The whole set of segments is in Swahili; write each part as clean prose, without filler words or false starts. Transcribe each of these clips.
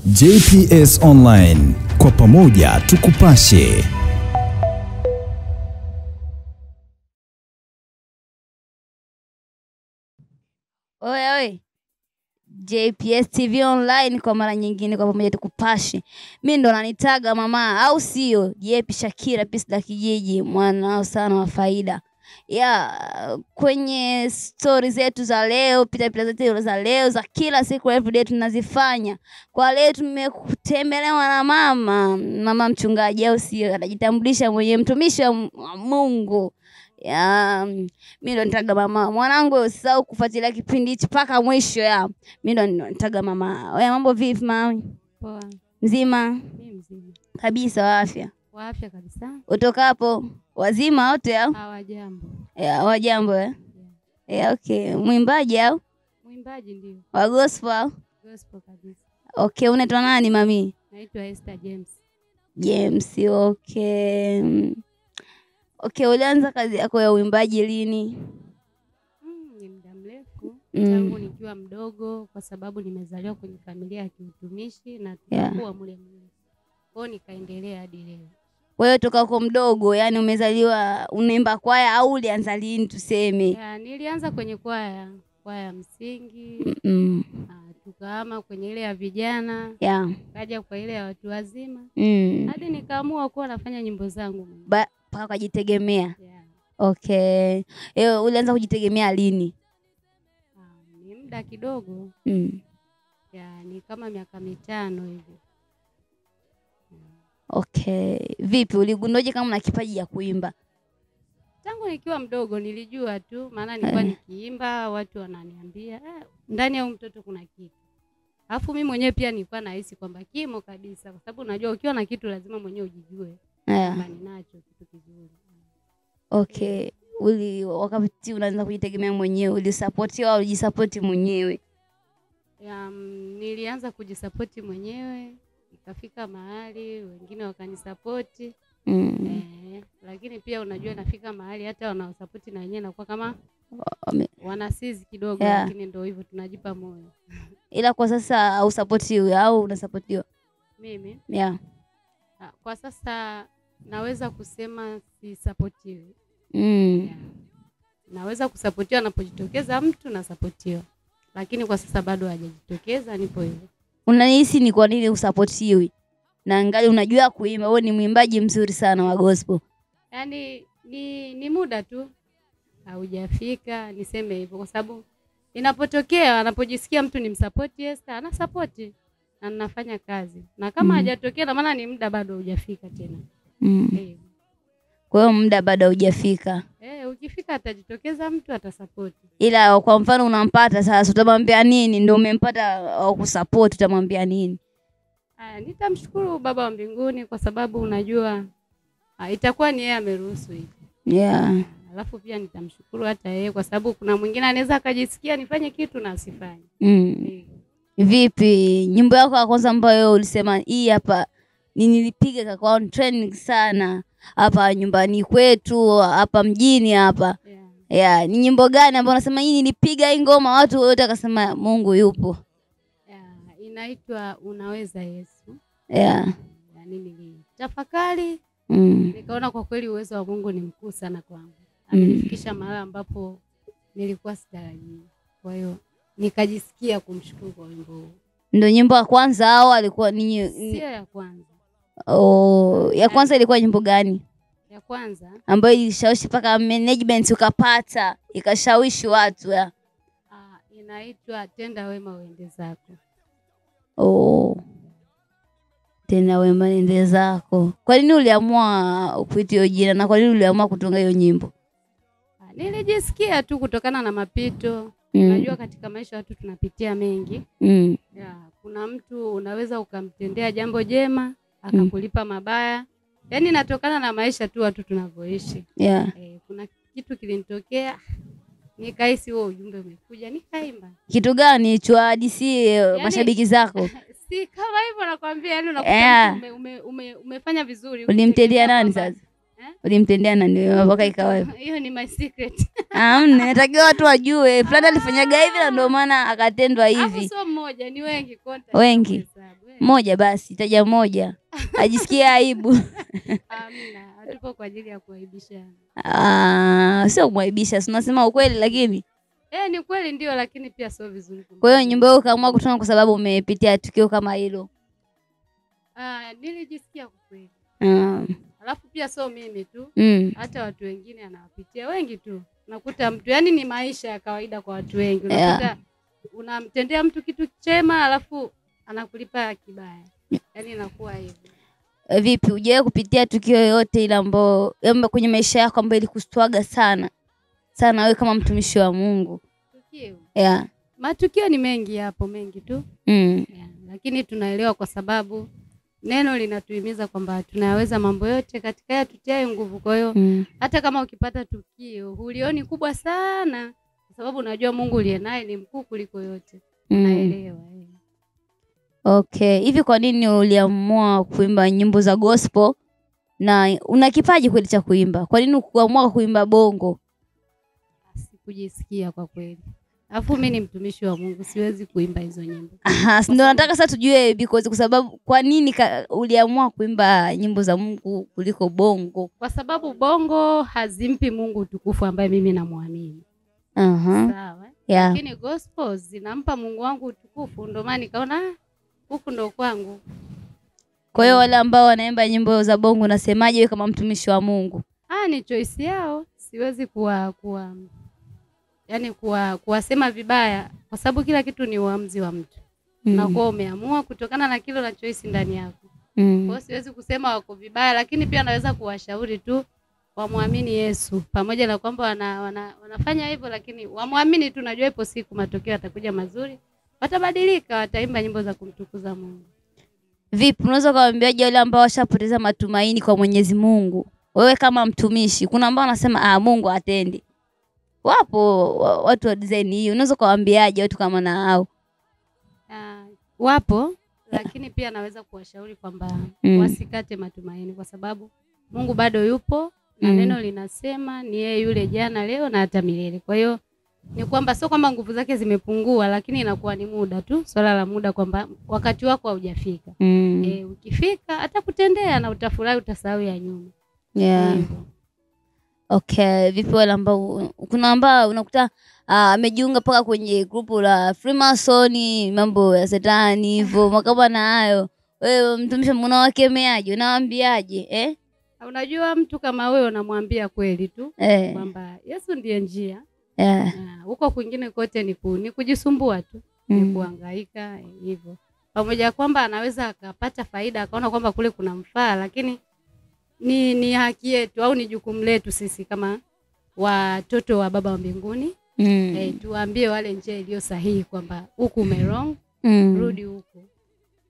JPS Online, kwa pamoja tukupashe. Oi. JPS TV Online kwa mara nyingine, kwa pamoja tukupashe. Mimi ndo nanitaga mama, au sio? JP Shakira Peace la kijiji, mwanao sana wa faida. Kwenye stories zetu za leo, pita zetu za leo za kila siku everyday tunazifanya. Kwa leo tumekutembelewa na mama mchungaji, au sio? Anajitambulisha mwenyewe, mtumishi wa Mungu. Mimi ndo nitaga mama. Mwanangu usisahau kufuatilia kipindi hichi mpaka mwisho. Mimi ndo nitaga mama. Wewe mambo vipi mama? Poa. Mzima? Mimi mzima. Kabisa, wa afya? Wa afya kabisa. Utoka hapo wazima wote au? Hawajambo. Hawajambo. Okay. Mwimbaji au? Mwimbaji ndio. Wa gospel? Gospel kabisa. Okay, unaitwa nani mami? Naitwa Esther James. James, okay. Okay, ulianza kazi yako ya uimbaji lini? Ni muda mrefu. Tangu nikiwa mdogo, kwa sababu nimezaliwa kwenye familia ya kiutumishi na tulikuwa mule mule. Kwa hiyo nikaendelea hadi leo. Wewe toka uko mdogo, yani umezaliwa unaimba kwaya au ulianza lini tuseme? Nilianza kwenye kwaya msingi. Tukahama kwenye ile ya vijana. Kaja kwa ile ya watu wazima. Hadi nikaamua kuwa nafanya nyimbo zangu. Paka kujitegemea. Okay. Ulianza kujitegemea lini? Ni muda kidogo. Ni kama miaka 5 hivi. Okay. Vipi uligundoje kama una kipaji ya kuimba? Tangu nikiwa mdogo nilijua tu, maana nilikuwa nikiimba watu wananiambia ndani ya mtoto kuna kitu. Alafu mimi mwenyewe pia nilikuwa nahisi kwamba kimo kabisa, kwa sababu unajua ukiwa na kitu lazima mwenyewe ujijue kwamba ninacho kitu kizuri. Okay. Wakati unaanza kujitegemea mwenyewe, ulisupportiwa au ulijisupport mwenyewe? Nilianza kujisupport mwenyewe, ikafika mahali wengine wakanisupport. Lakini pia unajua nafika mahali hata wanaosupport na wenyewe nakuwa kama wanasizi kidogo, lakini ndio hivyo tunajipa moyo. Ila kwa sasa au supportiwe au unasupportiwa? Mimi? Kwa sasa naweza kusema si supportiwe. Naweza kusupportiwa anapojitokeza mtu na supportiwa. Lakini kwa sasa bado hajajitokeza, nipo hivyo. Unanihisi ni kwa nini usupportiwi? Na angali unajua kuimba, wewe ni mwimbaji mzuri sana wa gospel. Yaani ni muda tu haujafika, niseme hivyo, kwa sababu inapotokea anapojisikia mtu ni msupport, ana support na ninafanya kazi. Na kama hajatokea na maana ni muda bado hujafika tena. Kwa hiyo muda bado hujafika. Ukifika atajitokeza mtu atasupport. Ila kwa mfano unampata sasa, utamwambia nini? Ndio umempata au kusupport, utamwambia nini? Nitamshukuru Baba wa mbinguni, kwa sababu unajua itakuwa ni yeye ameruhusu hivi. Alafu pia nitamshukuru hata yeye, kwa sababu kuna mwingine anaweza akajisikia nifanye kitu na asifanye. Vipi nyimbo yako ya kwanza ambayo ulisema hii hapa nilipiga kwa trending sana hapa nyumbani kwetu hapa mjini hapa? Ni nyimbo gani ambayo unasema hii nilipiga hii ngoma watu wote akasema Mungu yupo? Inaitwa Unaweza Yesu. Nilitafakari, nikaona kwa kweli uwezo wa Mungu ni mkuu sana kwangu. Amenifikisha mahali ambapo nilikuwa sitarajii. Kwa hiyo nikajisikia kumshukuru kwa wimbo huu. Ndio nyimbo ya kwanza au alikuwa ni sio ya kwanza? Ya kwanza ilikuwa nyimbo gani? Ya kwanza ambayo ilishawishi paka management ukapata ikashawishi watu inaitwa Tenda Wema Uende Zako. Tenda Wema Uende Zako. Kwa nini uliamua kuita jina na kwa nini uliamua kutunga hiyo nyimbo? Nilijisikia tu kutokana na mapito. Unajua katika maisha watu tunapitia mengi. Kuna mtu unaweza ukamtendea jambo jema akakulipa mabaya. Yaani natokana na maisha tu watu tunavyoishi. Kuna kitu kilinitokea, nikahisi wewe ujumbe umekuja, nikaimba. Kitu gani hicho hadithi mashabiki zako? Si kama hivyo nakwambia, yaani unakuta umefanya vizuri. Ulimtendea nani sasa? Ulimtendea nani mpaka ikawa hivyo? Hiyo ni my secret. Natakiwa watu wajue fulani alifanyaga hivi na ndio maana akatendwa hivi. Hapo sio mmoja, ni wengi contact. Wengi. Moja basi, taja moja. Ajisikia aibu. Amina, hatupo kwa ajili ya kuaibishana. Sio kuaibisha, tunasema ukweli lakini. Ni kweli ndio, lakini pia sio vizuri. Kwa hiyo nyimbo yako kaamua kutunga kwa sababu umepitia tukio kama hilo. Nilijisikia kwa kweli. Alafu pia sio mimi tu. Hata watu wengine anawapitia wengi tu. Unakuta mtu, yani ni maisha ya kawaida kwa watu wengi. Unakuta unamtendea mtu kitu chema alafu anakulipa kibaya. Yani inakuwa hivyo. Vipi, hujawahi kupitia tukio yoyote ile ambao kwenye maisha yako ambayo ilikushtuaga sana wewe kama mtumishi wa Mungu? Tukio? Matukio ni mengi hapo, mengi tu. Lakini tunaelewa kwa sababu neno linatuhimiza kwamba tunaweza mambo yote katika yeye atutiaye nguvu. Kwa hiyo hata kama ukipata tukio hulioni kubwa sana, kwa sababu unajua Mungu uliye naye ni mkuu kuliko yote. Naelewa. Okay, hivi kwa nini uliamua kuimba nyimbo za gospel na una kipaji kweli cha kuimba? Kwa nini ukaamua kuimba bongo? Sikujisikia kwa kweli. Alafu mimi ni mtumishi wa Mungu, siwezi kuimba hizo nyimbo. Ndio nataka sasa tujue because kwa sababu kwa nini uliamua kuimba nyimbo za Mungu kuliko bongo? Kwa sababu bongo hazimpi Mungu utukufu ambaye mimi namwamini. Sawa. Lakini gospel zinampa Mungu wangu utukufu, ndio maana nikaona huku ndo kwangu. Kwa hiyo wale ambao wanaimba nyimbo za bongo unasemaje wewe kama mtumishi wa Mungu? Ni choice yao, siwezi kuwasema vibaya kwa sababu kila kitu ni uamuzi wa mtu. Na kwa umeamua kutokana na kile na choice ndani yako. Kwa hiyo siwezi kusema wako vibaya, lakini pia naweza kuwashauri tu wamwamini Yesu. Pamoja na kwamba wanafanya hivyo, lakini wamwamini tu, najua ipo siku matokeo yatakuja mazuri. Watabadilika, wataimba nyimbo za kumtukuza Mungu. Vipi, unaweza kuwaambiaje wale ambao washapoteza matumaini kwa Mwenyezi Mungu? Wewe kama mtumishi, kuna ambao wanasema Mungu hatendi. Wapo watu wa design hii, unaweza kuwaambiaje watu kama na hao? Wapo, lakini pia naweza kuwashauri kwamba wasikate matumaini kwa sababu Mungu bado yupo na neno linasema ni yeye yule jana, leo na hata milele. Kwa hiyo ni kwamba sio kwamba nguvu zake zimepungua, lakini inakuwa ni muda tu, swala la muda, kwamba wakati wako haujafika. Ukifika atakutendea na utafurahi, utasahau ya nyuma. Okay, vipi wale ambao kuna ambao unakuta amejiunga paka kwenye grupu la Freemason, mambo ya Shetani hivyo, makaba na hayo. Wewe mtumishi unawakemeaje? Unawaambiaje? Unajua mtu kama wewe unamwambia kweli tu kwamba Yesu ndiye njia. Huko kwingine kote ni kujisumbua tu, ni kuhangaika hivyo. Pamoja kwamba anaweza akapata faida, akaona kwamba kule kuna mfaa, lakini ni haki yetu au ni jukumu letu sisi kama watoto wa Baba wa mbinguni. Tuambie wale njia iliyo sahihi kwamba huku umerong, rudi huku,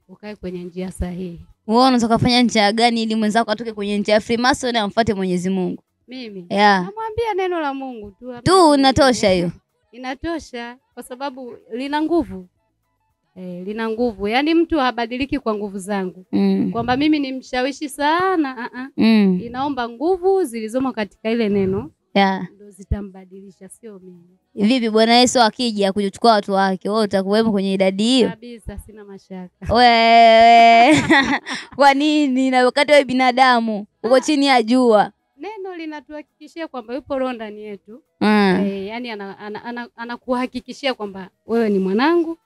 ukae kwenye njia sahihi. Wewe unataka kufanya njia gani ili mwenzako atoke kwenye njia ya Freemason na amfuate Mwenyezi Mungu? Mimi namwambia neno la Mungu tu inatosha hiyo. Inatosha kwa sababu lina nguvu. Lina nguvu. Yaani mtu habadiliki kwa nguvu zangu. Kwamba mimi ni mshawishi sana. Inaomba nguvu zilizomo katika ile neno. Ndio zitambadilisha, sio mimi. Vipi Bwana Yesu akija kuchukua watu wake, wewe utakuwemo kwenye idadi hiyo? Kabisa, sina mashaka. Wewe. Kwa nini? Na wakati wewe binadamu uko chini ya jua. Neno linatuhakikishia kwamba yupo roho ndani yetu. Yaani anakuhakikishia kwamba wewe ni mwanangu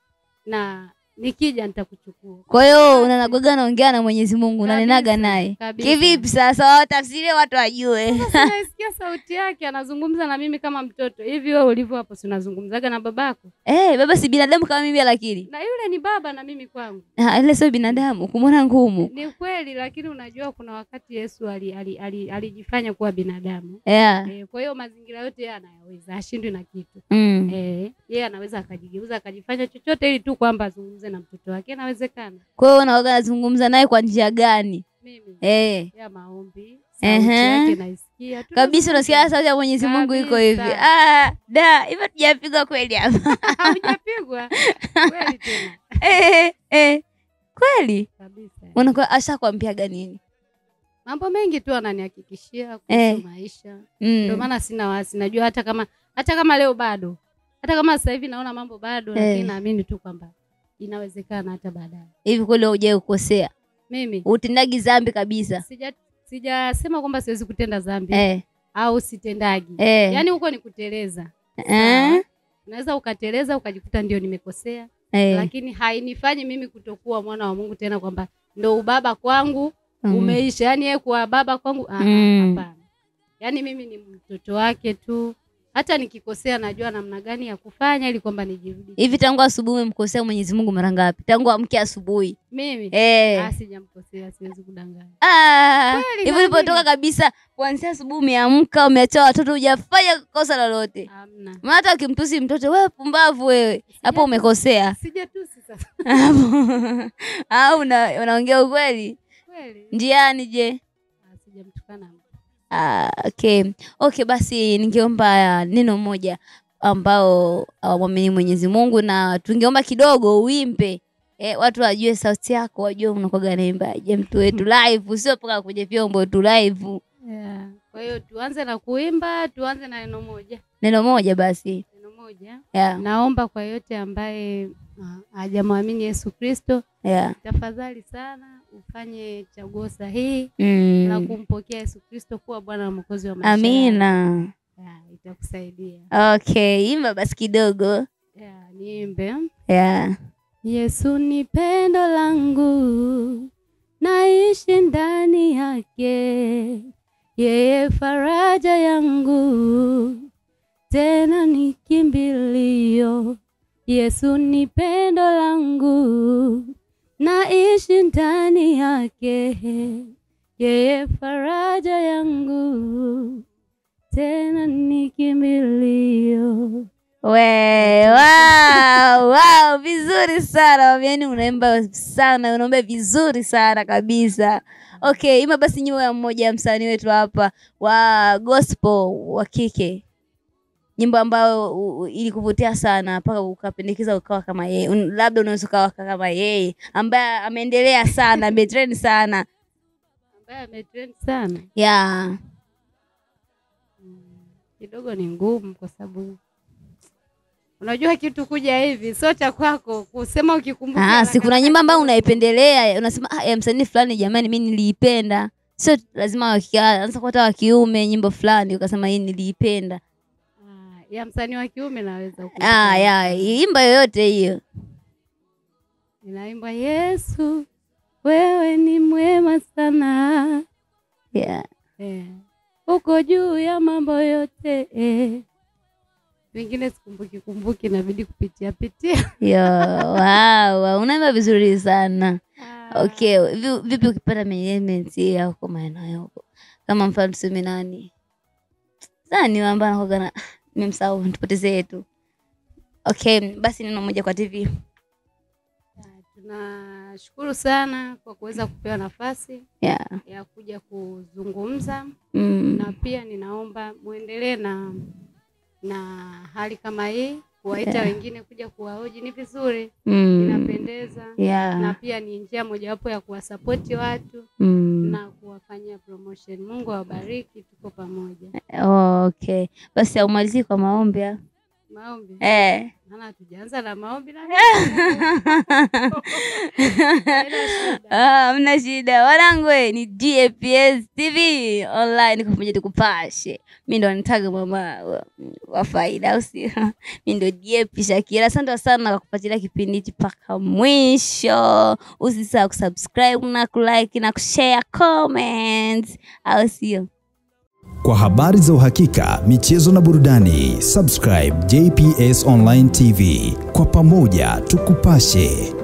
na nikija nitakuchukua. Kwa hiyo unanagoga naongea na Mwenyezi Mungu, unanenaga naye. Kivipi sasa? Tafsirie watu wajue. Sasa nasikia sauti yake anazungumza na mimi kama mtoto. Hivi wewe ulivyo hapo si unazungumzaga na babako? Baba si binadamu kama mimi lakini. Na yule ni baba na mimi kwangu. Ile sio binadamu, kumwona ngumu. Ni kweli, lakini unajua kuna wakati Yesu alijifanya kuwa binadamu. Kwa hiyo mazingira yote yeye anayaweza, hashindwi na kitu. Yeye anaweza akajigeuza akajifanya chochote ili tu kwamba azungumze na mtoto wake, inawezekana. Kwa hiyo unaoga nazungumza naye kwa njia gani? Mimi ya maombi, sauti yake naisikia tu. Kabisa unasikia sauti ya Mwenyezi Mungu iko hivi. Hivyo tujapigwa kweli hapa. Hujapigwa. Kweli tena. Kweli? Kabisa. Unakuwa ashakwambiaga nini? Mambo mengi tu ananihakikishia kuhusu maisha. Ndio maana sina wasi. Najua hata kama leo bado. Hata kama sasa hivi naona mambo bado, lakini naamini tu kwamba inawezekana hata baadaye. Hivi kweli hujawahi kukosea? Mimi utendagi dhambi kabisa? Sijasema kwamba siwezi kutenda dhambi au sitendagi. Yaani huko ni kuteleza. Unaweza ukateleza ukajikuta ndio nimekosea. Lakini hainifanyi mimi kutokuwa mwana wa Mungu tena kwamba ndio ubaba kwangu umeisha. Yaani yeye kwa baba kwangu hapana. Yaani mimi ni mtoto wake tu. Hata nikikosea najua namna gani ya kufanya ili kwamba nijirudi. Hivi tangu asubuhi umemkosea Mwenyezi Mungu mara ngapi? Tangu amke asubuhi. Mimi? Sijamkosea, siwezi kudanganya. Hivi ulipotoka kabisa kuanzia asubuhi umeamka, umeacha watoto, hujafanya kosa lolote? Hamna. Maana hata ukimtusi mtoto, wewe pumbavu wewe, hapo umekosea. Sijatusi sasa. Unaongea ukweli? Kweli. Njiani je? Sijamtukana. Okay, basi ningeomba neno moja ambao waamini Mwenyezi Mungu, na tungeomba kidogo uimbe. Watu wajue sauti yako, wajue unakoga naimba je mtu wetu live, sio paka kwenye vyombo tu live. Kwa hiyo tuanze na kuimba, tuanze na neno moja. Neno moja basi. Neno moja. Naomba kwa yote ambaye hajamwamini Yesu Kristo, tafadhali sana ufanye chaguo sahihi na kumpokea Yesu Kristo kuwa Bwana na Mwokozi wa maisha. Amina. Itakusaidia. Okay, imba basi kidogo. Niimbe. Yesu ni pendo langu, naishi ndani yake. Yeye faraja yangu, tena ni kimbilio. Yesu ni pendo langu, naishi ndani yake. Yeye faraja yangu, tena ni kimbilio. Wow, vizuri sana. Yaani unaimba sana, unaomba vizuri sana kabisa. Okay, ima basi nyimbo mmoja msanii wetu hapa wa gospel wa kike. Nyimbo ambayo ilikuvutia sana mpaka ukapendekeza ukawa kama yeye. Labda unaweza ukawa kama yeye ambaye ameendelea sana, ametrend sana. Ambaye ametrend sana? Kidogo ni ngumu kwa sababu unajua kitu kuja hivi sio cha kwako kusema ukikumbuka. Si kuna nyimbo ambayo unaipendelea, unasema ya msanii fulani jamani mimi niliipenda. Sio lazima anza kwa wa kiume nyimbo fulani ukasema hii niliipenda. Ya msanii wa kiume naweza kukumbuka. Imba yoyote hiyo. Ninaimba Yesu wewe ni mwema sana. Uko juu ya mambo yote. Vingine sikumbuki inabidi kupitia. Wow, unaimba vizuri sana. Okay, vipi ukipata management ya huko maeneo huko? Kama mfano tuseme nani? Sani ambao anakoga nimemsahau tupotezee tu. Okay, basi neno moja kwa TV. Tunashukuru sana kwa kuweza kupewa nafasi ya kuja kuzungumza. Na pia ninaomba muendelee na hali kama hii, kuwaita wengine kuja kuwahoji ni vizuri. Inapendeza. Na pia ni njia mojawapo ya kuwasupport watu na kuwafanyia promotion. Mungu awabariki, tuko pamoja. Okay. Basi umalizie kwa maombi. Maombi? Maana tujaanza na maombi na hamna shida. Wanangu ni DAPS TV online kwa pamoja tukupashe. Mimi ndo nitaga mama wa faida usi. Mimi ndo DAP Shakira. Asante sana kwa kufuatilia kipindi hiki mpaka mwisho. Usisahau kusubscribe na kulike na kushare comments. Au sio? Kwa habari za uhakika, michezo na burudani, subscribe JPS Online TV. Kwa pamoja tukupashe.